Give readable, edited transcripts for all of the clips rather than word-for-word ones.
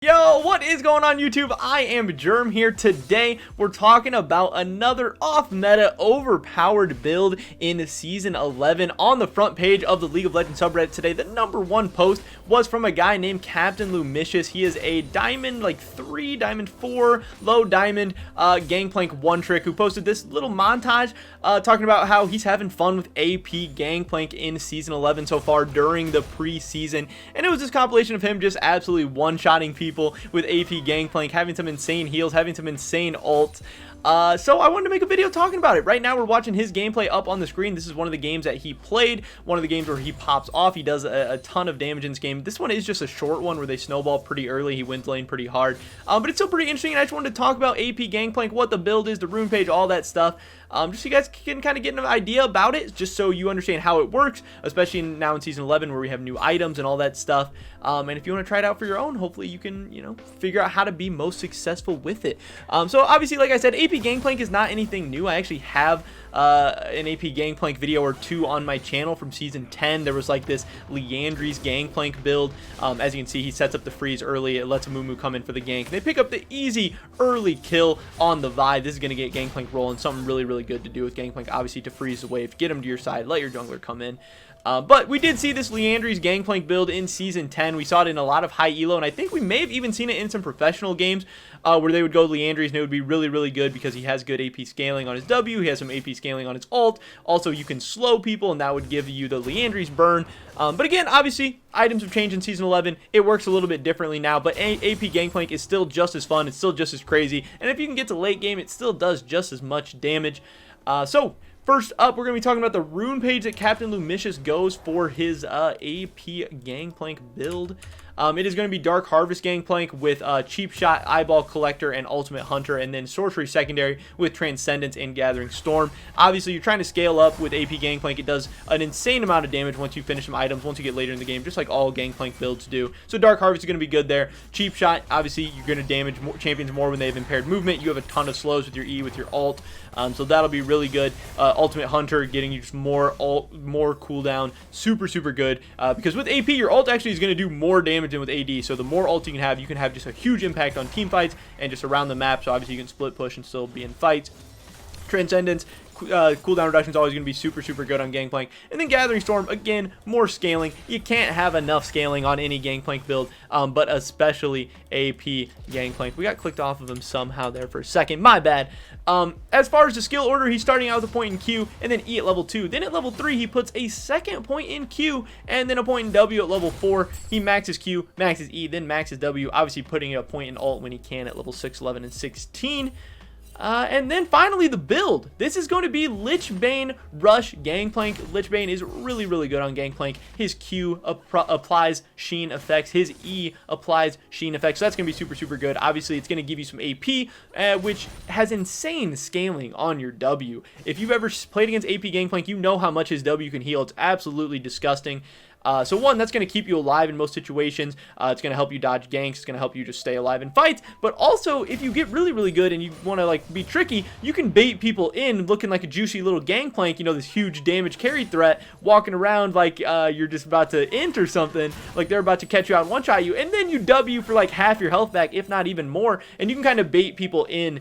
Yo, what is going on YouTube? I am Germ here. Today we're talking about another off-meta overpowered build in Season 11. On the front page of the League of Legends subreddit today, the #1 post was from a guy named Captain Lumicious. He is a Diamond 3, Diamond 4, low Diamond Gangplank one trick who posted this little montage talking about how he's having fun with AP Gangplank in Season 11 so far during the preseason. And it was this compilation of him just absolutely one-shotting people with AP Gangplank, having some insane heals, having some insane ult. So I wanted to make a video talking about it. Right now we're watching his gameplay up on the screen. This is one of the games that he played, one of the games where he pops off. He does a ton of damage in this game. This one is just a short one where they snowball pretty early. He wins lane pretty hard, but it's still pretty interesting, and I just wanted to talk about AP Gangplank, what the build is, the rune page, all that stuff, just so you guys can kind of get an idea about it, just so you understand how it works, especially now in Season 11 where we have new items and all that stuff. And if you want to try it out for your own, hopefully you can, figure out how to be most successful with it. So obviously, like I said, AP Gangplank is not anything new. I actually have an AP Gangplank video or two on my channel from Season 10. There was like this Leandry's Gangplank build. As you can see, he sets up the freeze early. It lets Mumu come in for the gank. They pick up the easy early kill on the Vi. This is going to get Gangplank rolling. Something really, really good to do with Gangplank, obviously, to freeze the wave, get him to your side, let your jungler come in. But we did see this Leandry's Gangplank build in Season 10. We saw it in a lot of high elo, and I think we may have even seen it in some professional games where they would go Leandry's, and it would be really, really good because he has good AP scaling on his W. He has some AP scaling on his ult. Also, you can slow people, and that would give you the Leandry's burn. But again, obviously, items have changed in Season 11. It works a little bit differently now, but AP Gangplank is still just as fun. It's still just as crazy. And if you can get to late game, it still does just as much damage. First up, we're going to be talking about the rune page that Captain Lumicious goes for his AP Gangplank build. It is going to be Dark Harvest Gangplank with Cheap Shot, Eyeball Collector, and Ultimate Hunter, and then Sorcery Secondary with Transcendence and Gathering Storm. Obviously, you're trying to scale up with AP Gangplank. It does an insane amount of damage once you finish some items, once you get later in the game, just like all Gangplank builds do. So Dark Harvest is going to be good there. Cheap Shot, obviously, you're going to damage champions more when they have impaired movement. You have a ton of slows with your E, with your ult, so that'll be really good. Ultimate Hunter, getting you just more ult, more cooldown, super, super good, because with AP, your ult actually is going to do more damage than with AD, so the more ult you can have just a huge impact on team fights and just around the map, so obviously you can split push and still be in fights. Transcendence, cooldown reduction is always going to be super, super good on Gangplank. And then Gathering Storm, again, more scaling. You can't have enough scaling on any Gangplank build, but especially AP Gangplank. We got clicked off of him somehow there for a second. My bad. As far as the skill order, he's starting out with a point in Q and then E at level 2. Then at level 3, he puts a second point in Q and then a point in W at level 4. He maxes Q, maxes E, then maxes W, obviously putting a point in ult when he can at level 6, 11, and 16. And then finally the build. This is going to be Lich Bane Rush Gangplank. Lich Bane is really, really good on Gangplank. His Q applies Sheen effects. His E applies Sheen effects. So that's going to be super, super good. Obviously, it's going to give you some AP, which has insane scaling on your W. If you've ever played against AP Gangplank, you know how much his W can heal. It's absolutely disgusting. So one, that's going to keep you alive in most situations. It's going to help you dodge ganks. It's going to help you just stay alive in fights. But also, if you get really, really good and you want to be tricky, you can bait people in looking like a juicy little Gangplank, this huge damage carry threat, walking around like you're just about to int or something, like they're about to catch you out and one-shot you, and then you W for like half your health back, if not even more, and you can kind of bait people in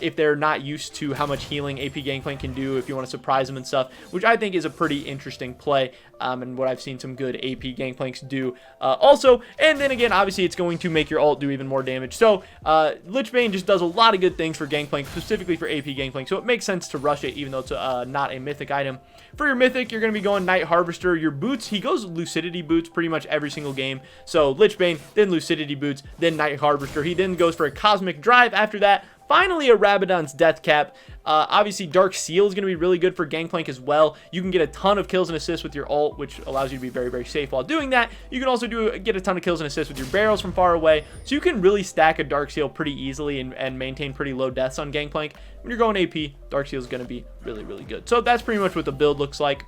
if they're not used to how much healing AP Gangplank can do, if you want to surprise them and stuff, which I think is a pretty interesting play, and what I've seen some good AP Gangplanks do also. And then again, obviously, it's going to make your ult do even more damage. So Lich Bane just does a lot of good things for Gangplank, specifically for AP Gangplank, so it makes sense to rush it, even though it's not a mythic item. For your mythic, you're going to be going Night Harvester. Your boots, he goes Lucidity boots pretty much every single game. So Lich Bane, then Lucidity boots, then Night Harvester. He then goes for a Cosmic Drive after that. Finally, a Rabadon's Death Cap. Obviously, Dark Seal is going to be really good for Gangplank as well. You can get a ton of kills and assists with your ult, which allows you to be very, very safe while doing that. You can also get a ton of kills and assists with your barrels from far away. So you can really stack a Dark Seal pretty easily and maintain pretty low deaths on Gangplank. When you're going AP, Dark Seal is going to be really, really good. So that's pretty much what the build looks like.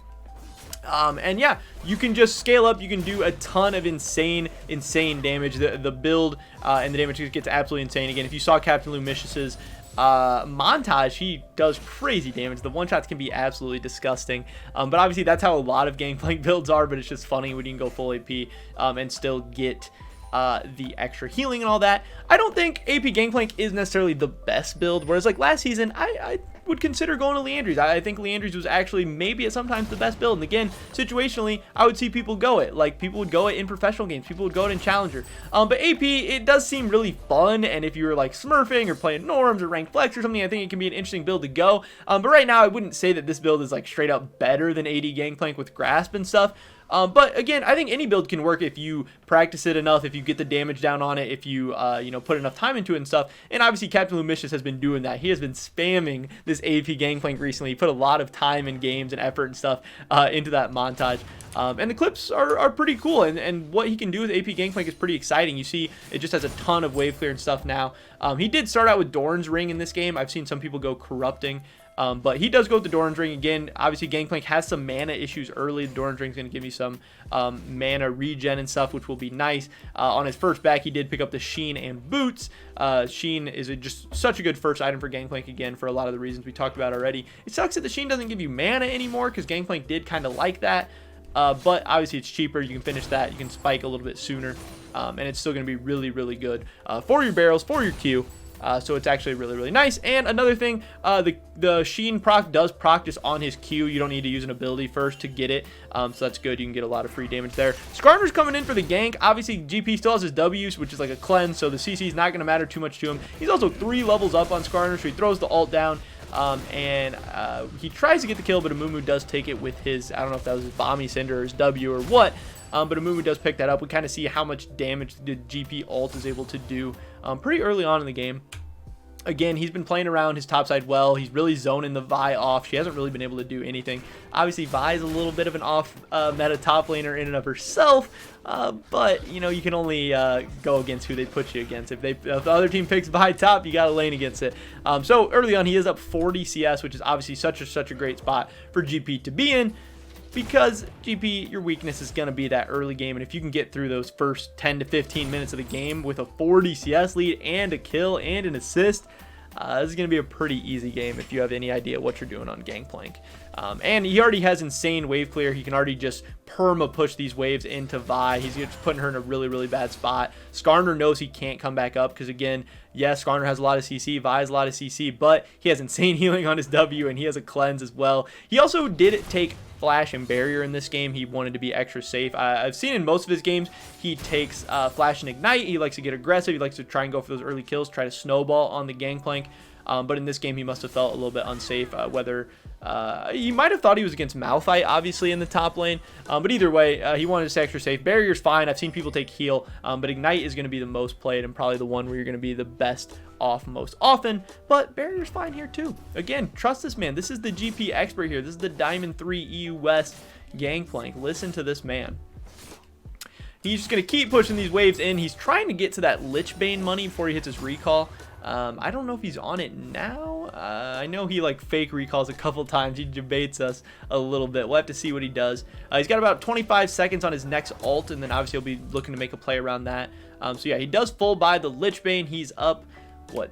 And yeah, you can just scale up. You can do a ton of insane damage. The build and the damage gets absolutely insane. Again, if you saw Captain Lumicious's montage, he does crazy damage. The one shots can be absolutely disgusting, but obviously that's how a lot of Gangplank builds are, but it's just funny when you can go full AP and still get the extra healing and all that. I don't think AP Gangplank is necessarily the best build, whereas like last season, I would consider going to Leandry's. I think Leandry's was actually maybe at sometimes the best build, and again, situationally, I would see people go it. Like, people would go it in professional games, people would go it in Challenger. But AP, it does seem really fun, and if you were like smurfing or playing norms or ranked flex or something, I think it can be an interesting build to go. But right now, I wouldn't say that this build is like straight up better than AD Gangplank with Grasp and stuff. But again, I think any build can work if you practice it enough, if you get the damage down on it, if you, you know, put enough time into it and stuff. And obviously, Captain Lumicious has been doing that. He has been spamming this AP Gangplank recently. He put a lot of time and games and effort and stuff into that montage. And the clips are pretty cool, and what he can do with AP Gangplank is pretty exciting. You see, it just has a ton of wave clear and stuff now. He did start out with Doran's Ring in this game. I've seen some people go Corrupting. But he does go with the Doran's Ring again. Obviously, Gangplank has some mana issues early. The Doran's Ring is going to give you some mana regen and stuff, which will be nice. On his first back, he did pick up the Sheen and Boots. Sheen is just such a good first item for Gangplank again for a lot of the reasons we talked about already. It sucks that the Sheen doesn't give you mana anymore because Gangplank did kind of like that. But obviously, it's cheaper. You can finish that. You can spike a little bit sooner. And it's still going to be really, really good for your barrels, for your Q. So it's actually really, really nice. And another thing, the Sheen proc does proc just on his Q. You don't need to use an ability first to get it. So that's good. You can get a lot of free damage there. Skarner's coming in for the gank. Obviously, GP still has his W's, which is like a cleanse, so the CC is not going to matter too much to him. He's also 3 levels up on Skarner, so he throws the ult down. He tries to get the kill, but Amumu does take it with his, I don't know if that was his Bomby Cinder or his W or what. But Amumu does pick that up. We kind of see how much damage the GP ult is able to do pretty early on in the game. Again, he's been playing around his top side well. He's really zoning the Vi off. She hasn't really been able to do anything. Obviously, Vi is a little bit of an off meta top laner in and of herself. But, you know, you can only go against who they put you against. If the other team picks Vi top, you got to lane against it. So early on, he is up 40 CS, which is obviously such a great spot for GP to be in. Because GP, your weakness is going to be that early game, and if you can get through those first 10 to 15 minutes of the game with a 40 CS lead and a kill and an assist, this is going to be a pretty easy game if you have any idea what you're doing on Gangplank. And he already has insane wave clear. He can already just perma push these waves into Vi. He's just putting her in a really, really bad spot. Skarner knows he can't come back up because, again, yes, Skarner has a lot of CC, Vi has a lot of CC, but he has insane healing on his W, and he has a cleanse as well. He also did take Flash and Barrier in this game. He wanted to be extra safe. I've seen in most of his games, he takes Flash and Ignite. He likes to get aggressive. He likes to try and go for those early kills, try to snowball on the Gangplank. But in this game, he must have felt a little bit unsafe, whether he might have thought he was against Malphite, obviously, in the top lane. But either way, he wanted to stay extra safe. Barrier's fine. I've seen people take heal, but Ignite is going to be the most played and probably the one where you're going to be the best off most often. But Barrier's fine here, too. Again, trust this man. This is the GP expert here. This is the Diamond 3 EU West Gangplank. Listen to this man. He's just going to keep pushing these waves in. He's trying to get to that Lichbane money before he hits his recall. I don't know if he's on it now. I know he like fake recalls a couple times. He debates us a little bit. We'll have to see what he does. He's got about 25 seconds on his next ult, and then obviously he'll be looking to make a play around that. So yeah, he does full buy the Lichbane. He's up, what,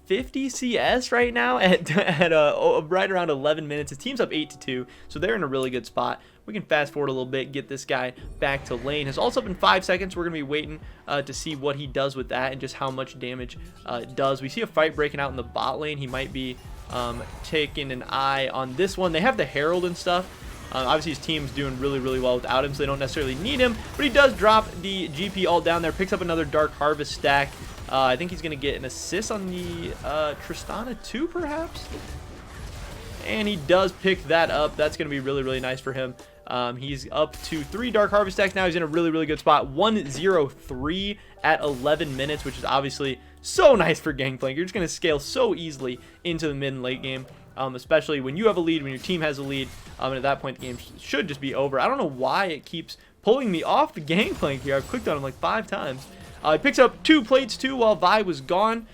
50 CS right now at right around 11 minutes. His team's up 8-2, so they're in a really good spot. We can fast forward a little bit, get this guy back to lane. His ult's up in 5 seconds. We're going to be waiting to see what he does with that and just how much damage it does. We see a fight breaking out in the bot lane. He might be taking an eye on this one. They have the Herald and stuff. Obviously, his team's doing really, really well without him, so they don't necessarily need him. But he does drop the GP ult down there, picks up another Dark Harvest stack. I think he's going to get an assist on the Tristana too, perhaps. And he does pick that up. That's going to be really, really nice for him. He's up to 3 Dark Harvest stacks now. He's in a really, really good spot. 1-0-3 at 11 minutes, which is obviously so nice for Gangplank. You're just going to scale so easily into the mid and late game, especially when you have a lead, when your team has a lead. And at that point, the game should just be over. I don't know why it keeps pulling me off the Gangplank here. I've clicked on him like 5 times. He picks up 2 plates too while Vi was gone.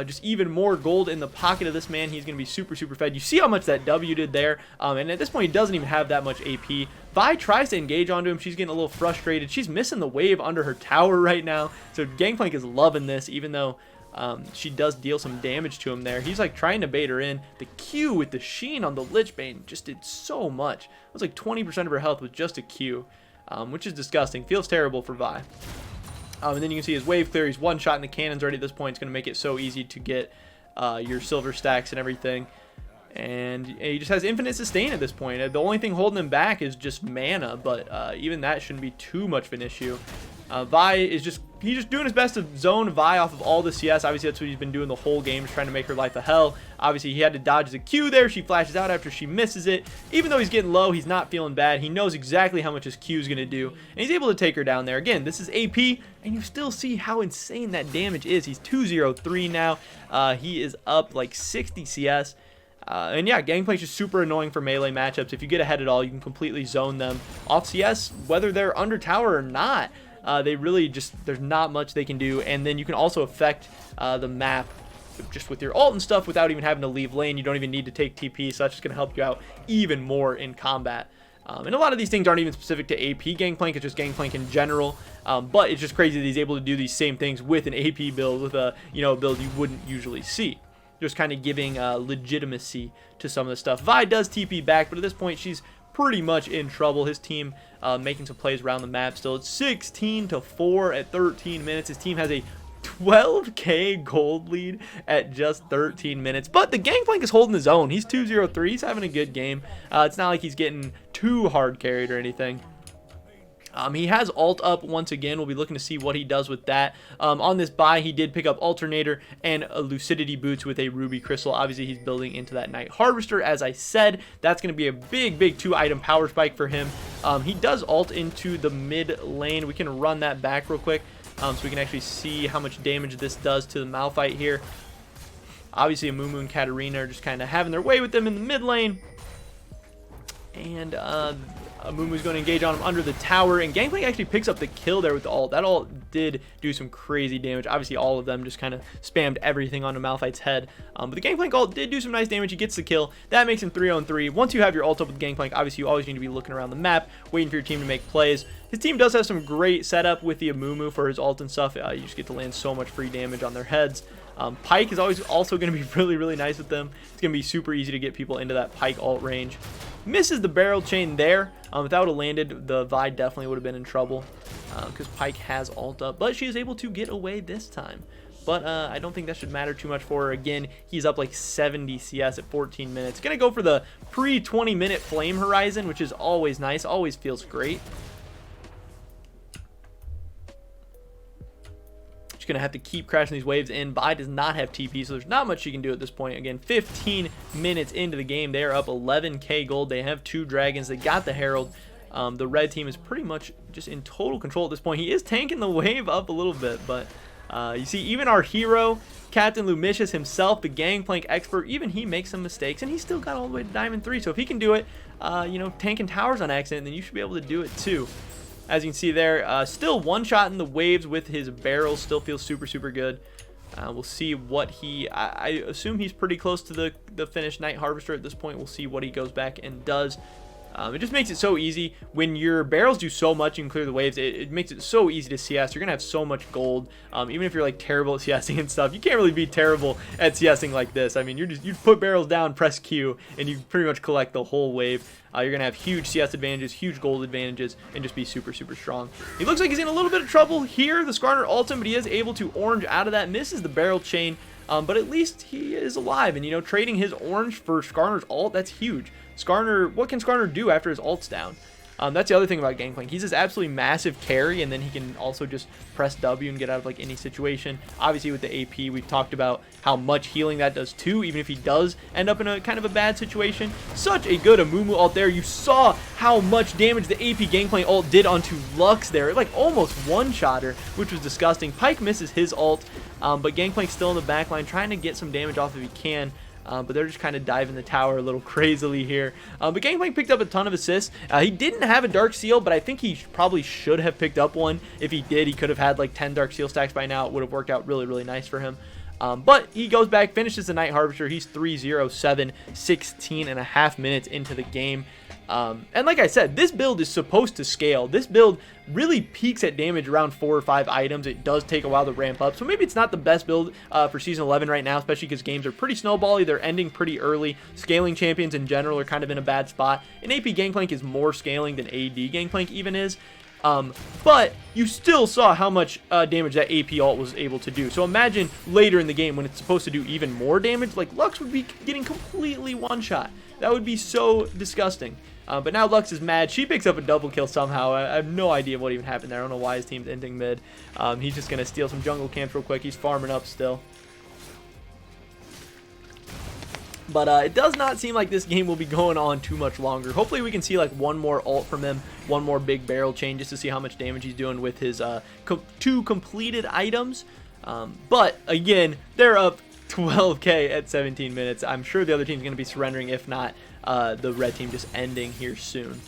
Just even more gold in the pocket of this man. He's going to be super, super fed. You see how much that W did there. And at this point, he doesn't even have that much AP. Vi tries to engage onto him. She's getting a little frustrated. She's missing the wave under her tower right now. So Gangplank is loving this, even though she does deal some damage to him there. He's like trying to bait her in. The Q with the Sheen on the Lichbane just did so much. It was like 20% of her health with just a Q, which is disgusting. Feels terrible for Vi. And then you can see his wave clear. He's one shot in the cannons already at this point. It's going to make it so easy to get your silver stacks and everything. And he just has infinite sustain at this point. The only thing holding him back is just mana, but even that shouldn't be too much of an issue. Vi is he's just doing his best to zone Vi off of all the CS. Obviously, that's what he's been doing the whole game, just trying to make her life a hell. Obviously, he had to dodge the Q there. She flashes out after she misses it. Even though he's getting low, he's not feeling bad. He knows exactly how much his Q is going to do, and he's able to take her down there. Again, this is AP, and you still see how insane that damage is. He's 203 now. He is up like 60 CS. And yeah, Gangplank's just super annoying for melee matchups. If you get ahead at all, you can completely zone them off CS, whether they're under tower or not. They really there's not much they can do. And then you can also affect the map just with your ult and stuff without even having to leave lane. You don't even need to take TP, so that's just going to help you out even more in combat. And a lot of these things aren't even specific to AP Gangplank, it's just Gangplank in general. But it's just crazy that he's able to do these same things with an AP build, with a build you wouldn't usually see. Just kind of giving legitimacy to some of the stuff. Vi does TP back, but at this point she's pretty much in trouble. His team making some plays around the map still. It's 16-4 at 13 minutes. His team has a 12k gold lead at just 13 minutes. But the Gangplank is holding his own. He's 2-0-3. He's having a good game. It's not like he's getting too hard carried or anything. He has ult up once again. We'll be looking to see what he does with that. On this buy, he did pick up Alternator and a Lucidity Boots with a Ruby Crystal. Obviously, he's building into that Night Harvester. As I said, that's going to be a big 2-item power spike for him. He does ult into the mid lane. We can run that back real quick so we can actually see how much damage this does to the Malphite here. Obviously, Amumu and Katarina are just kind of having their way with them in the mid lane. And Amumu's going to engage on him under the tower, and Gangplank actually picks up the kill there with the ult. That ult did do some crazy damage. Obviously, all of them just kind of spammed everything onto Malphite's head. But the Gangplank ult did do some nice damage. He gets the kill. That makes him 3-on-3. Once you have your ult up with Gangplank, obviously you always need to be looking around the map, waiting for your team to make plays. His team does have some great setup with the Amumu for his ult and stuff. You just get to land so much free damage on their heads. Pyke is always also going to be really nice with them. It's going to be super easy to get people into that Pyke ult range. Misses the barrel chain there. If that would have landed, the Vi definitely would have been in trouble because Pyke has ult up, but she is able to get away this time. But I don't think that should matter too much for her. Again, he's up like 70 CS at 14 minutes. Gonna go for the pre-20 minute flame horizon, which is always nice, always feels great. Going to have to keep crashing these waves in. Vi does not have TP, so there's not much she can do at this point. Again, 15 minutes into the game, they are up 11k gold. They have 2 dragons. They got the Herald. The red team is pretty much just in total control at this point. He is tanking the wave up a little bit, but you see, even our hero, Captain Lumicious himself, the Gangplank expert, even he makes some mistakes, and he still got all the way to Diamond 3. So if he can do it, tanking towers on accident, then you should be able to do it too. As you can see there, still one shot in the waves with his barrels. Still feels super good. We'll see what I assume he's pretty close to the finished Night Harvester at this point. We'll see what he goes back and does. It just makes it so easy. When your barrels do so much, you can clear the waves. It makes it so easy to CS. You're going to have so much gold. Even if you're like terrible at CSing and stuff, you can't really be terrible at CSing like this. I mean, you put barrels down, press Q, and you pretty much collect the whole wave. You're going to have huge CS advantages, huge gold advantages, and just be super strong. He looks like he's in a little bit of trouble here. The Skarner ults him, but he is able to orange out of that. Misses the barrel chain, but at least he is alive. And, trading his orange for Skarner's ult, that's huge. Skarner, what can Skarner do after his ult's down? That's the other thing about Gangplank. He's this absolutely massive carry, and then he can also just press W and get out of like any situation. Obviously with the AP, we've talked about how much healing that does too, even if he does end up in a kind of a bad situation. Such a good Amumu ult there. You saw how much damage the AP Gangplank ult did onto Lux there. It like almost one-shot her, which was disgusting. Pyke misses his ult, but Gangplank's still in the back line trying to get some damage off if he can. But they're just kind of diving the tower a little crazily here. But Gangplank picked up a ton of assists. He didn't have a Dark Seal, but I think he probably should have picked up one. If he did, he could have had like 10 Dark Seal stacks by now. It would have worked out really nice for him. But he goes back, finishes the Night Harvester. He's 3-0-7, 16.5 minutes into the game. And like I said, this build is supposed to scale. This build really peaks at damage around 4 or 5 items. It does take a while to ramp up, so maybe it's not the best build for Season 11 right now, especially because games are pretty snowbally. They're ending pretty early. Scaling champions in general are kind of in a bad spot, and AP Gangplank is more scaling than AD Gangplank even is. But you still saw how much damage that AP ult was able to do. So imagine later in the game when it's supposed to do even more damage, like Lux would be getting completely one-shot. That would be so disgusting. But now Lux is mad. She picks up a double kill somehow. I have no idea what even happened there. I don't know why his team's ending mid. He's just going to steal some jungle camps real quick. He's farming up still. But it does not seem like this game will be going on too much longer. Hopefully we can see like one more ult from him, one more big barrel chain, just to see how much damage he's doing with his 2 completed items. But again, they're up 12k at 17 minutes. I'm sure the other team's going to be surrendering, if not the red team just ending here soon.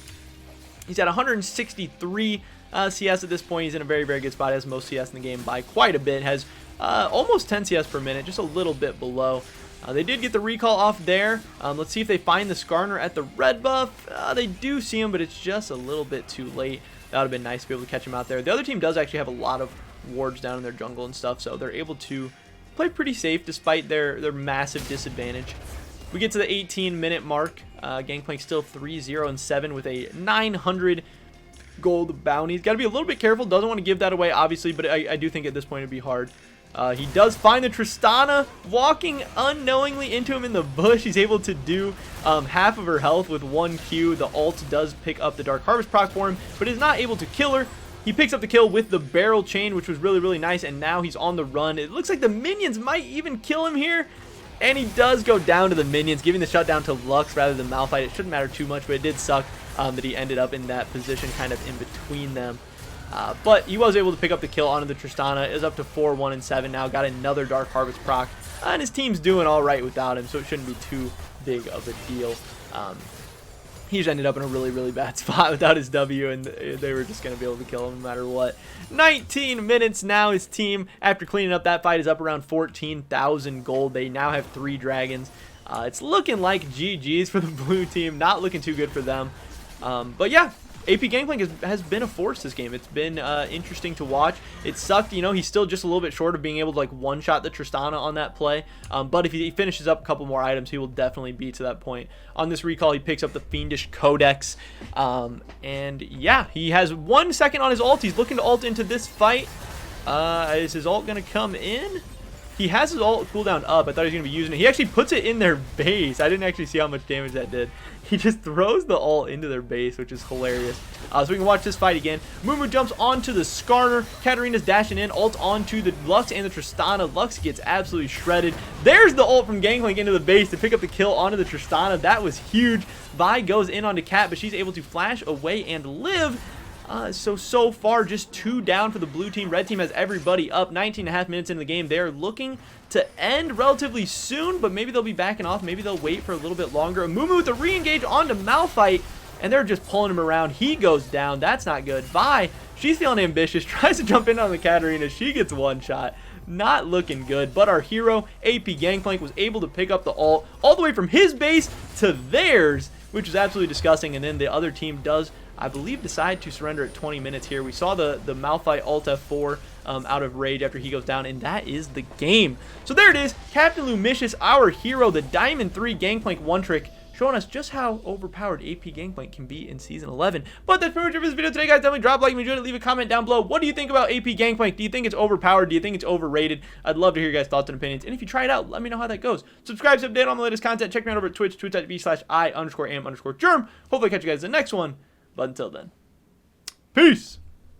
He's at 163 CS at this point. He's in a very, very good spot. Has most CS in the game by quite a bit. Has almost 10 CS per minute, just a little bit below. They did get the recall off there. Let's see if they find the Skarner at the red buff. They do see him, but it's just a little bit too late. That would have been nice to be able to catch him out there. The other team does actually have a lot of wards down in their jungle and stuff, so they're able to play pretty safe despite their massive disadvantage. We get to the 18-minute mark. Gangplank still 3-0-7 with a 900 gold bounty. He's got to be a little bit careful. Doesn't want to give that away, obviously, but I do think at this point it'd be hard. He does find the Tristana, walking unknowingly into him in the bush. He's able to do half of her health with 1 Q. The ult does pick up the Dark Harvest proc for him, but is not able to kill her. He picks up the kill with the barrel chain, which was really, really nice, and now he's on the run. It looks like the minions might even kill him here, and he does go down to the minions, giving the shutdown to Lux rather than Malphite. It shouldn't matter too much, but it did suck that he ended up in that position kind of in between them. But he was able to pick up the kill onto the Tristana. Is up to 4-1-7 now. Got another Dark Harvest proc. And his team's doing all right without him, so it shouldn't be too big of a deal. He just ended up in a really, really bad spot without his W, and they were just going to be able to kill him no matter what. 19 minutes now. His team, after cleaning up that fight, is up around 14,000 gold. They now have 3 dragons. It's looking like GG's for the blue team. Not looking too good for them. But yeah, AP Gangplank has been a force this game. It's been interesting to watch. It sucked, you know, he's still just a little bit short of being able to like one-shot the Tristana on that play. But if he finishes up a couple more items, he will definitely be to that point. On this recall, he picks up the Fiendish Codex. And yeah, he has 1 second on his ult. He's looking to ult into this fight. Is his ult going to come in? He has his ult cooldown up. I thought he was going to be using it. He actually puts it in their base. I didn't actually see how much damage that did. He just throws the ult into their base, which is hilarious. So we can watch this fight again. Mumu jumps onto the Skarner. Katarina's dashing in. Ult onto the Lux and the Tristana. Lux gets absolutely shredded. There's the ult from Gangplank into the base to pick up the kill onto the Tristana. That was huge. Vi goes in onto Cat, but she's able to flash away and live. So far, just 2 down for the blue team. Red team has everybody up. 19.5 minutes into the game. They're looking to end relatively soon, but maybe they'll be backing off. Maybe they'll wait for a little bit longer. Mumu with a re-engage onto Malphite, and they're just pulling him around. He goes down. That's not good. Vi, she's feeling ambitious. Tries to jump in on the Katarina. She gets one shot. Not looking good, but our hero, AP Gangplank, was able to pick up the ult all the way from his base to theirs, which is absolutely disgusting. And then the other team does, I believe, decide to surrender at 20 minutes here. We saw the Malphite ult F4 out of rage after he goes down, and that is the game. So there it is. Captain Lumicious, our hero, the Diamond 3 Gangplank one-trick, showing us just how overpowered AP Gangplank can be in Season 11. But that's pretty much it for this video today, guys. Definitely drop a like if you enjoyed it. Leave a comment down below. What do you think about AP Gangplank? Do you think it's overpowered? Do you think it's overrated? I'd love to hear your guys' thoughts and opinions. And if you try it out, let me know how that goes. Subscribe to update on the latest content. Check me out over at Twitch, twitch.tv/I_am_germ. Hopefully I catch you guys in the next one. But until then, peace.